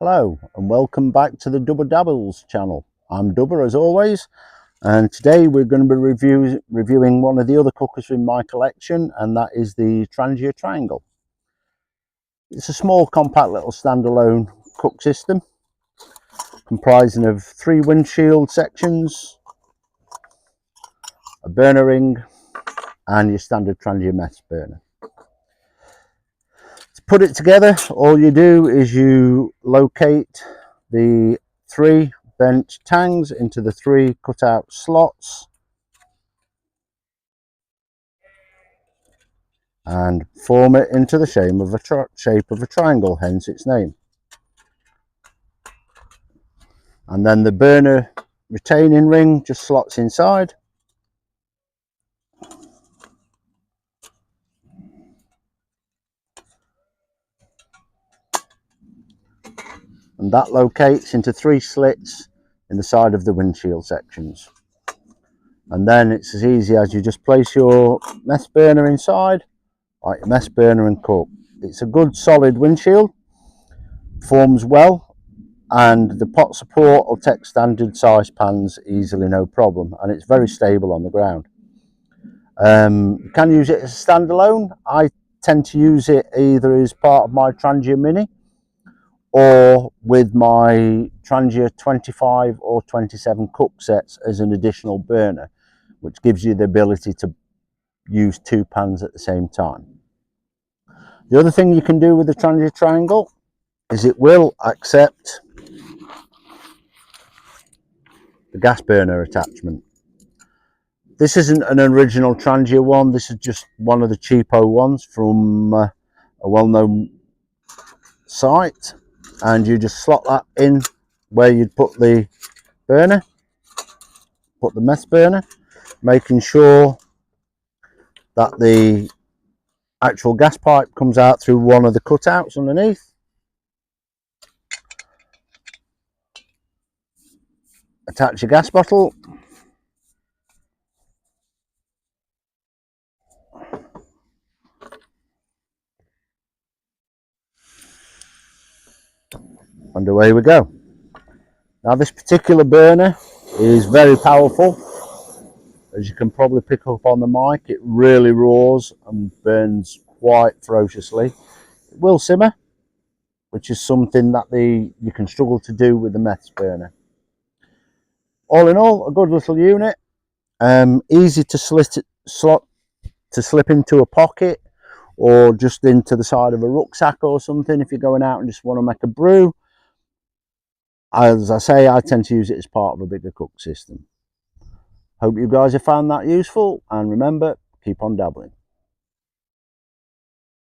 Hello and welcome back to the Dubber Dabbles channel. I'm Dubber as always, and today we're going to be reviewing one of the other cookers in my collection, and that is the Trangia Triangle. It's a small compact little standalone cook system comprising of 3 windshield sections, a burner ring and your standard Trangia mess burner. To put it together, all you do is you locate the 3 bent tangs into the 3 cut out slots and form it into the shape of a triangle, hence its name. And then the burner retaining ring just slots inside, and that locates into 3 slits in the side of the windshield sections. And then it's as easy as you just place your mess burner inside, like your mess burner, and cook. It's a good solid windshield, forms well, and the pot support will take standard size pans easily, no problem, and it's very stable on the ground. You can use it as a standalone. I tend to use it either as part of my Trangia Mini or with my Trangia 25 or 27 cook sets as an additional burner, which gives you the ability to use 2 pans at the same time. The other thing you can do with the Trangia Triangle is it will accept the gas burner attachment. This isn't an original Trangia one, this is just one of the cheapo ones from a well-known site, and you just slot that in where you'd put the burner, put the mess burner, making sure that the actual gas pipe comes out through one of the cutouts underneath. Attach your gas bottle, and away we go. Now this particular burner is very powerful. As you can probably pick up on the mic, it really roars and burns quite ferociously. It will simmer, which is something that you can struggle to do with the mess burner. All in all, a good little unit, easy to slip into a pocket or just into the side of a rucksack or something if you're going out and just want to make a brew. As I say, I tend to use it as part of a bigger cook system. Hope you guys have found that useful, and remember, keep on dabbling.